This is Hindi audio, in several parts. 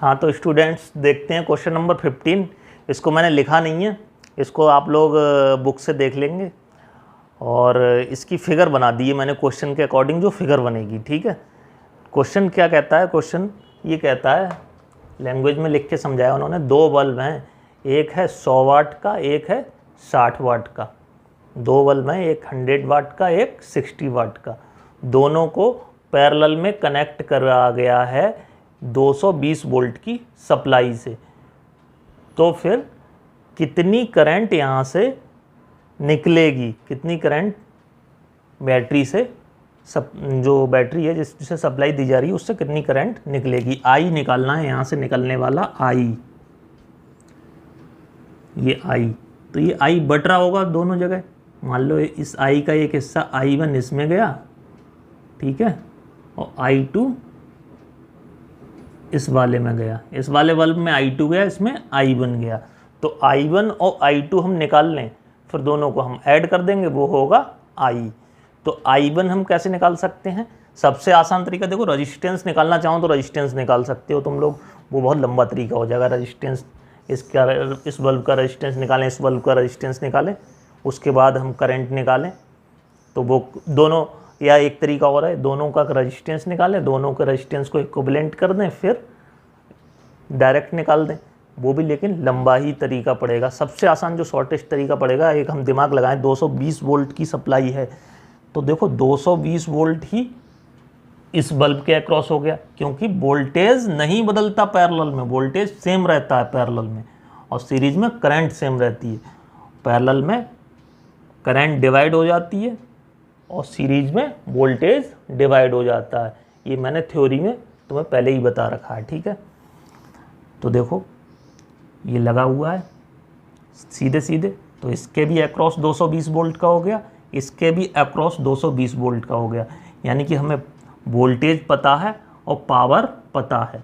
हाँ तो स्टूडेंट्स देखते हैं क्वेश्चन नंबर 15। इसको मैंने लिखा नहीं है, इसको आप लोग बुक से देख लेंगे और इसकी फिगर बना दी है मैंने क्वेश्चन के अकॉर्डिंग जो फिगर बनेगी। ठीक है, क्वेश्चन क्या कहता है? क्वेश्चन ये कहता है, लैंग्वेज में लिख के समझाया उन्होंने, दो बल्ब हैं, एक है 100 वाट का, एक है 60 वाट का। दो बल्ब हैं, एक 100 वाट का, एक 60 वाट का। दोनों को पैरेलल में कनेक्ट करा गया है 220 वोल्ट की सप्लाई से। तो फिर कितनी करंट यहाँ से निकलेगी, कितनी करंट बैटरी से जो बैटरी है जिसे सप्लाई दी जा रही है उससे कितनी करंट निकलेगी? आई निकालना है, यहाँ से निकलने वाला आई, ये आई। तो ये आई बट रहा होगा दोनों जगह। मान लो इस आई का एक हिस्सा I1 इसमें गया, ठीक है, और I2 इस वाले में गया, इस वाले बल्ब में I2 गया, इसमें I1 गया। तो I1 और I2 हम निकाल लें, फिर दोनों को हम ऐड कर देंगे, वो होगा I। तो I1 हम कैसे निकाल सकते हैं? सबसे आसान तरीका देखो, रजिस्टेंस निकालना चाहो तो रजिस्टेंस निकाल सकते हो तुम लोग, वो बहुत लंबा तरीका हो जाएगा। रजिस्टेंस इस बल्ब का रजिस्टेंस निकालें, इस बल्ब का रजिस्टेंस निकालें, उसके बाद हम करंट निकालें। तो वो दोनों, या एक तरीका और है, दोनों का रजिस्टेंस निकालें, दोनों के रजिस्टेंस को इक्विवेलेंट कर दें, फिर डायरेक्ट निकाल दें। वो भी लेकिन लंबा ही तरीका पड़ेगा। सबसे आसान जो शॉर्टेस्ट तरीका पड़ेगा, एक हम दिमाग लगाएं, 220 वोल्ट की सप्लाई है, तो देखो 220 वोल्ट ही इस बल्ब के अक्रॉस हो गया, क्योंकि वोल्टेज नहीं बदलता पैरेलल में, वोल्टेज सेम रहता है पैरेलल में, और सीरीज में करंट सेम रहती है। पैरेलल में करंट डिवाइड हो जाती है और सीरीज में वोल्टेज डिवाइड हो जाता है। ये मैंने थ्योरी में तुम्हें पहले ही बता रखा है। ठीक है, तो देखो ये लगा हुआ है सीधे सीधे, तो इसके भी अक्रॉस 220 वोल्ट का हो गया, इसके भी अक्रॉस 220 वोल्ट का हो गया। यानी कि हमें वोल्टेज पता है और पावर पता है।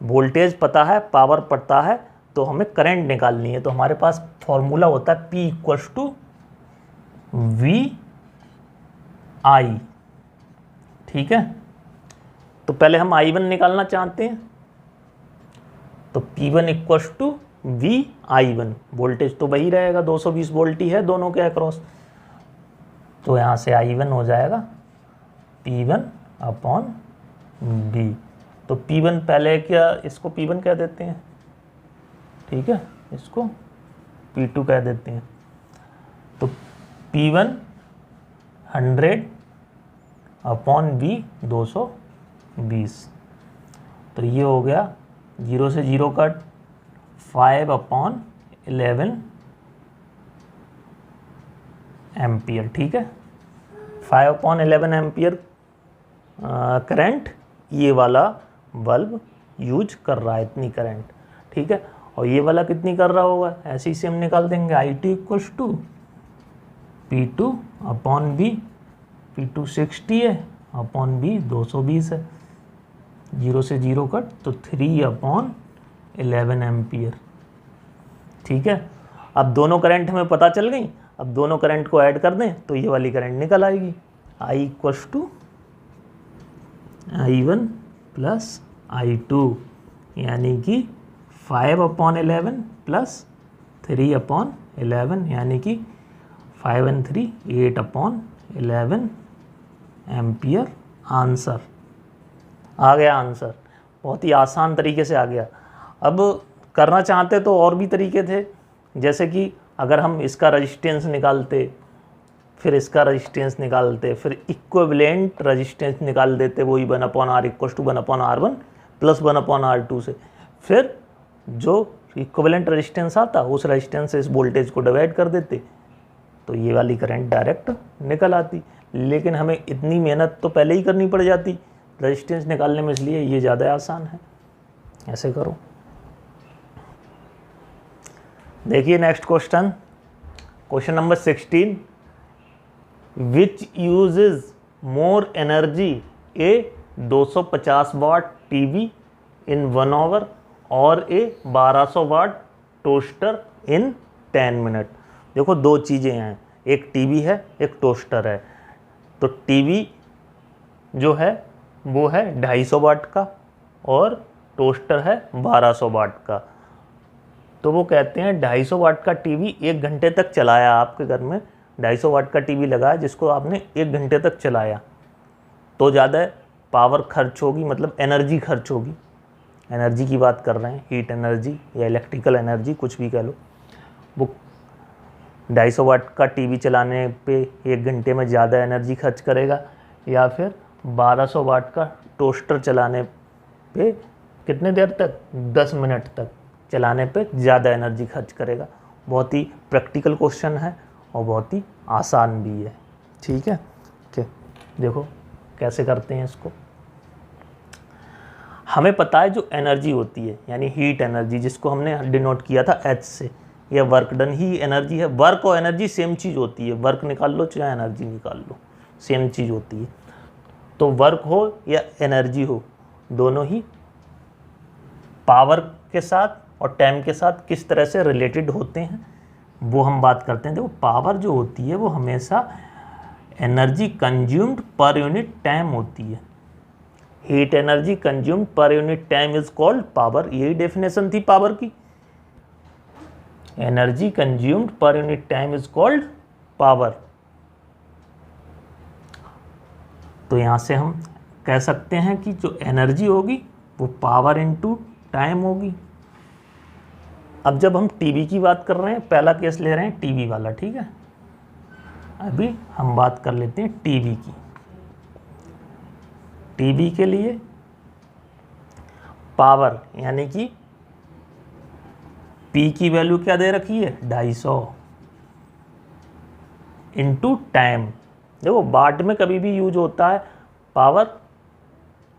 वोल्टेज पता है, पावर पता है, तो हमें करंट निकालनी है। तो हमारे पास फॉर्मूला होता है P = VI। ठीक है, तो पहले हम I1 निकालना चाहते हैं, तो P1 = VI1। वोल्टेज तो वही रहेगा, 220 वोल्ट ही है दोनों के अक्रॉस। तो यहाँ से I1 हो जाएगा P1/V। तो P1 पहले क्या, इसको P1 कह देते हैं, ठीक है, इसको P2 कह देते हैं। तो P1 100/V 220। तो ये हो गया 0 से 0 कट, 5/11 एम्पियर। ठीक है, 5/11 एम्पियर करंट ये वाला बल्ब यूज कर रहा है, इतनी करंट। ठीक है, और ये वाला कितनी कर रहा होगा, ऐसे ही से हम निकाल देंगे। I2 = P2/V। P2 60 है, V 220 है, 0 से 0 कट, तो 3/11 एम्पियर। ठीक है, अब दोनों करंट हमें पता चल गई। अब दोनों करंट को ऐड कर दें तो ये वाली करंट निकल आएगी। I = I1 + I2, यानी कि 5/11 + 3/11, यानी कि 5 and 3 8/11 एम्पियर। आंसर आ गया, आंसर बहुत ही आसान तरीके से आ गया। अब करना चाहते तो और भी तरीके थे, जैसे कि अगर हम इसका रजिस्टेंस निकालते, फिर इसका रजिस्टेंस निकालते, फिर इक्विवेलेंट रजिस्टेंस निकाल देते, वही 1/R = 1/R1 + 1/R2 से, फिर जो इक्विवेलेंट रजिस्टेंस आता उस रजिस्टेंस से इस वोल्टेज को डिवाइड कर देते, तो ये वाली करंट डायरेक्ट निकल आती। लेकिन हमें इतनी मेहनत तो पहले ही करनी पड़ जाती रजिस्टेंस निकालने में, इसलिए ये ज़्यादा आसान है। ऐसे करो। देखिए next question, question number 16, which uses more energy, a 250 watt TV in 1 hour और a 1200 watt toaster in 10 minute. देखो दो चीज़ें हैं, एक टीवी है, एक टोस्टर है। तो टीवी जो है वो है 250 वाट का और टोस्टर है 1200 वाट का। तो वो कहते हैं 250 वाट का टीवी 1 घंटे तक चलाया, आपके घर में 250 वाट का टीवी लगाया जिसको आपने 1 घंटे तक चलाया, तो ज़्यादा पावर खर्च होगी, मतलब एनर्जी खर्च होगी। एनर्जी की बात कर रहे हैं, हीट एनर्जी या इलेक्ट्रिकल एनर्जी, कुछ भी कह लो। वो 250 वाट का टीवी चलाने पे 1 घंटे में ज़्यादा एनर्जी खर्च करेगा, या फिर 1200 वाट का टोस्टर चलाने पे कितने देर तक, 10 मिनट तक चलाने पे ज़्यादा एनर्जी खर्च करेगा। बहुत ही प्रैक्टिकल क्वेश्चन है और बहुत ही आसान भी है। ठीक है, देखो कैसे करते हैं इसको। हमें पता है जो एनर्जी होती है यानी हीट एनर्जी, जिसको हमने डिनोट किया था H से, यह वर्क डन ही एनर्जी है। वर्क और एनर्जी सेम चीज़ होती है, वर्क निकाल लो चाहे एनर्जी निकाल लो, सेम चीज़ होती है। तो वर्क हो या एनर्जी हो, दोनों ही पावर के साथ और टाइम के साथ किस तरह से रिलेटेड होते हैं वो हम बात करते हैं। देखो पावर जो होती है वो हमेशा एनर्जी कंज्यूम्ड पर यूनिट टाइम होती है। हीट एनर्जी कंज्यूम्ड पर unit time is called power, यही डेफिनेशन थी पावर की। एनर्जी कंज्यूम्ड पर unit time is called power. तो यहां से हम कह सकते हैं कि जो एनर्जी होगी वो पावर इनटू टाइम होगी। अब जब हम टीवी की बात कर रहे हैं, पहला केस ले रहे हैं टीवी वाला, ठीक है। अभी हम बात कर लेते हैं टीवी की। टीवी के लिए पावर यानी कि P की वैल्यू क्या दे रखी है, 250 इंटू टाइम। देखो वाट में कभी भी यूज होता है पावर,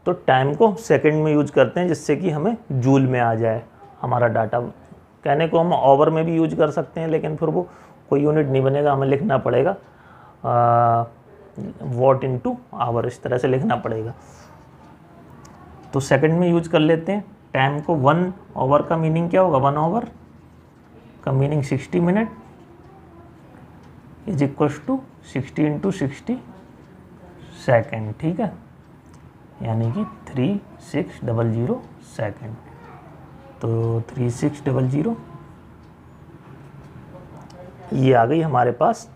तो टाइम को सेकंड में यूज करते हैं जिससे कि हमें जूल में आ जाए हमारा डाटा। कहने को हम आवर में भी यूज कर सकते हैं, लेकिन फिर वो कोई यूनिट नहीं बनेगा, हमें लिखना पड़ेगा वॉट इनटू आवर, इस तरह से लिखना पड़ेगा। तो सेकंड में यूज कर लेते हैं। टाइम को 1 आवर का मीनिंग क्या होगा, 1 आवर का meaning 60 minute is equals to 60 into 60 second, ठीक है, यानी कि 3600 सेकेंड। तो 3600 ये आ गई हमारे पास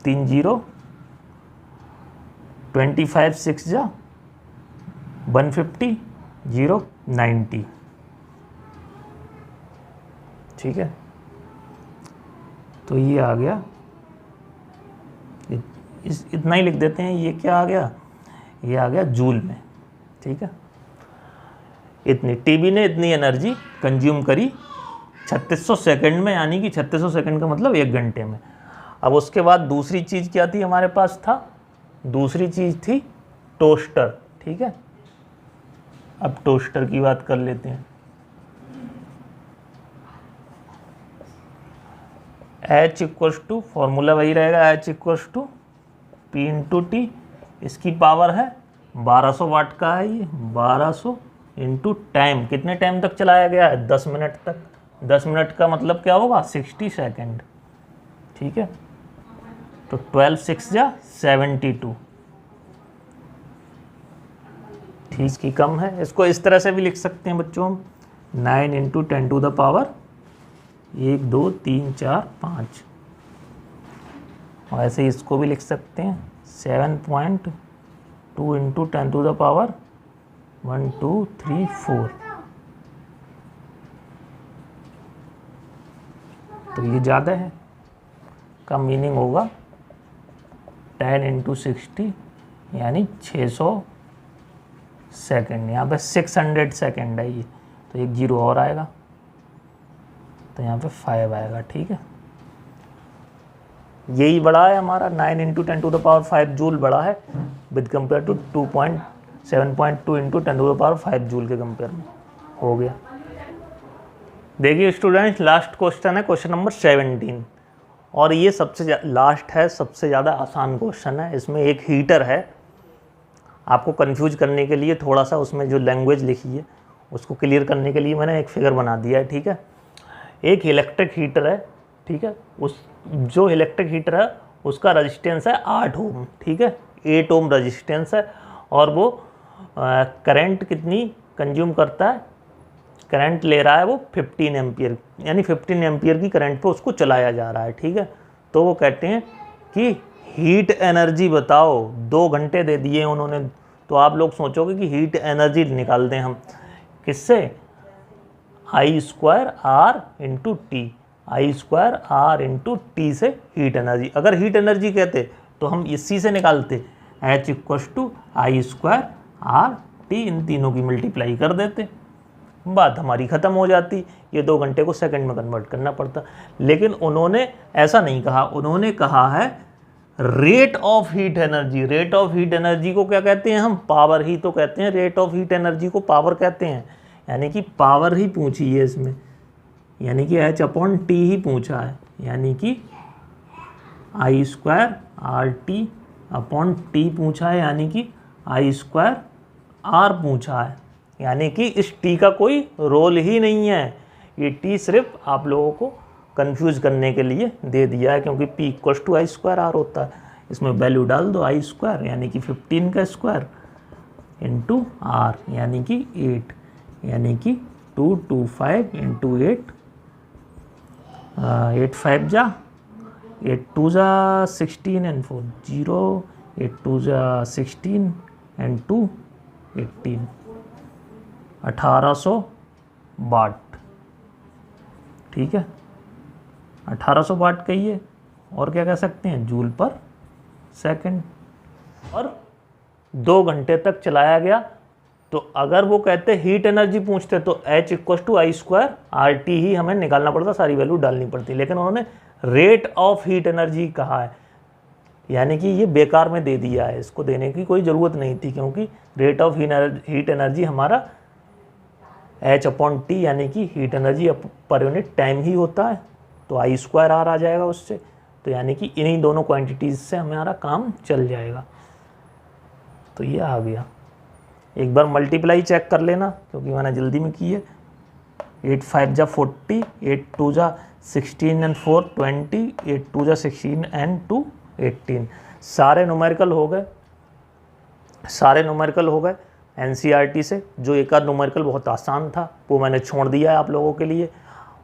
3 0 25 6 जा 150 0 90, ठीक है। तो ये आ गया, इतना ही लिख देते हैं। ये क्या आ गया, ये आ गया जूल में, ठीक है। इतनी टीवी ने इतनी एनर्जी कंज्यूम करी 3600 सेकंड में, यानी कि 3600 सेकंड का मतलब 1 घंटे में। अब उसके बाद दूसरी चीज़ क्या थी हमारे पास, था दूसरी चीज़ थी टोस्टर, ठीक है। अब टोस्टर की बात कर लेते हैं। H इक्वल्स टू, फॉर्मूला वही रहेगा, H equals to P into T. इसकी पावर है 1200 वाट का है ये, 1200 इंटू टाइम, कितने टाइम तक चलाया गया है, 10 मिनट तक। 10 मिनट का मतलब क्या होगा, 60 सेकेंड, ठीक है। तो 12 6 जा 72, ठीक की कम है। इसको इस तरह से भी लिख सकते हैं बच्चों हम, 9 इंटू 10 टू द पावर 1 2 3 4 5। और ऐसे ही इसको भी लिख सकते हैं 7.2 इंटू 10 टू द पावर 1 2 3 4। तो ये ज़्यादा है, का मीनिंग होगा 10 इंटू 60 यानी 600 सेकेंड। यहाँ पे 600 सेकेंड है ये, तो 1 0 और आएगा, तो यहाँ पे 5 आएगा, ठीक है। यही बड़ा है हमारा 9 into 10 to the power 5 joule बड़ा है with compare to 7.2 into 10 to the power 5 joule के कंपेयर में हो गया। देखिए स्टूडेंट्स, लास्ट क्वेश्चन है क्वेश्चन नंबर 17, और ये सबसे लास्ट है, सबसे ज़्यादा आसान क्वेश्चन है। इसमें एक हीटर है, आपको कंफ्यूज करने के लिए थोड़ा सा उसमें जो लैंग्वेज लिखी है उसको क्लियर करने के लिए मैंने एक फिगर बना दिया है, ठीक है। एक इलेक्ट्रिक हीटर है, ठीक है। उस जो इलेक्ट्रिक हीटर है उसका रजिस्टेंस है 8 ओम, ठीक है, 8 ओम रजिस्टेंस है, और वो करंट कितनी कंज्यूम करता है, करंट ले रहा है वो 15 एम्पियर, यानी 15 एम्पियर की करंट पे उसको चलाया जा रहा है, ठीक है। तो वो कहते हैं कि हीट एनर्जी बताओ, 2 घंटे दे दिए उन्होंने। तो आप लोग सोचोगे कि हीट एनर्जी निकाल दें हम किससे, I² R into T, I² R into T से हीट एनर्जी। अगर हीट एनर्जी कहते तो हम इसी से निकालते, H = I² R T, इन तीनों की मल्टीप्लाई कर देते, बात हमारी ख़त्म हो जाती। ये 2 घंटे को सेकंड में कन्वर्ट करना पड़ता। लेकिन उन्होंने ऐसा नहीं कहा, उन्होंने कहा है rate of heat energy. Rate of heat energy को क्या कहते हैं हम, पावर ही तो कहते हैं। रेट ऑफ हीट एनर्जी को पावर कहते हैं, यानी कि पावर ही पूछी है इसमें, यानी कि H/T ही पूछा है, यानी कि I² RT/T पूछा है, यानी कि I² R पूछा है, यानी कि इस T का कोई रोल ही नहीं है। ये T सिर्फ आप लोगों को कंफ्यूज करने के लिए दे दिया है, क्योंकि P = I² R होता है। इसमें वैल्यू डाल दो, I² यानी कि 15 का स्क्वायर इंटू R यानी कि 8, यानी कि 225 इंटू 8, 8 5 जा 8 2 जा 16 एंड 4 0, 8 2 जा 16 एंड 2 18, 1800 वाट, ठीक है। 1800 वाट कहिए, और क्या कह सकते हैं, जूल पर सेकंड। और 2 घंटे तक चलाया गया। तो अगर वो कहते हीट एनर्जी पूछते तो H = I² RT ही हमें निकालना पड़ता, सारी वैल्यू डालनी पड़ती। लेकिन उन्होंने रेट ऑफ हीट एनर्जी कहा है, यानी कि ये बेकार में दे दिया है, इसको देने की कोई ज़रूरत नहीं थी, क्योंकि रेट ऑफ हीट एनर्जी हमारा H/T यानी कि heat energy per unit time ही होता है, तो I² R आ जाएगा उससे। तो यानी कि इन्हीं दोनों क्वांटिटीज़ से हमारा काम चल जाएगा। तो ये आ गया। एक बार मल्टीप्लाई चेक कर लेना, क्योंकि मैंने जल्दी में की है। 8 5 जा 40, 8 2 जा 16 एंड 4 20, 8 2 जा 16 एंड 2 18। सारे न्यूमेरिकल हो गए, सारे न्यूमेरिकल हो गए NCERT से। जो एक आध न्यूमेरिकल बहुत आसान था वो मैंने छोड़ दिया है आप लोगों के लिए।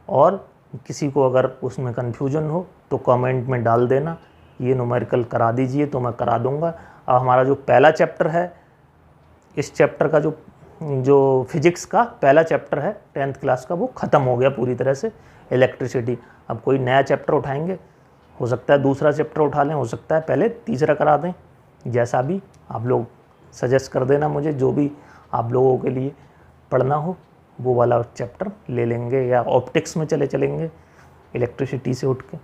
और किसी को अगर उसमें कन्फ्यूजन हो तो कमेंट में डाल देना, ये न्यूमेरिकल करा दीजिए तो मैं करा दूंगा। अब हमारा जो पहला चैप्टर है, इस चैप्टर का जो फिजिक्स का पहला चैप्टर है 10th क्लास का, वो ख़त्म हो गया पूरी तरह से, इलेक्ट्रिसिटी। अब कोई नया चैप्टर उठाएंगे, हो सकता है दूसरा चैप्टर उठा लें, हो सकता है पहले तीसरा करा दें, जैसा भी आप लोग सजेस्ट कर देना मुझे। जो भी आप लोगों के लिए पढ़ना हो वो वाला चैप्टर ले लेंगे, या ऑप्टिक्स में चलेंगे इलेक्ट्रिसिटी से उठ के।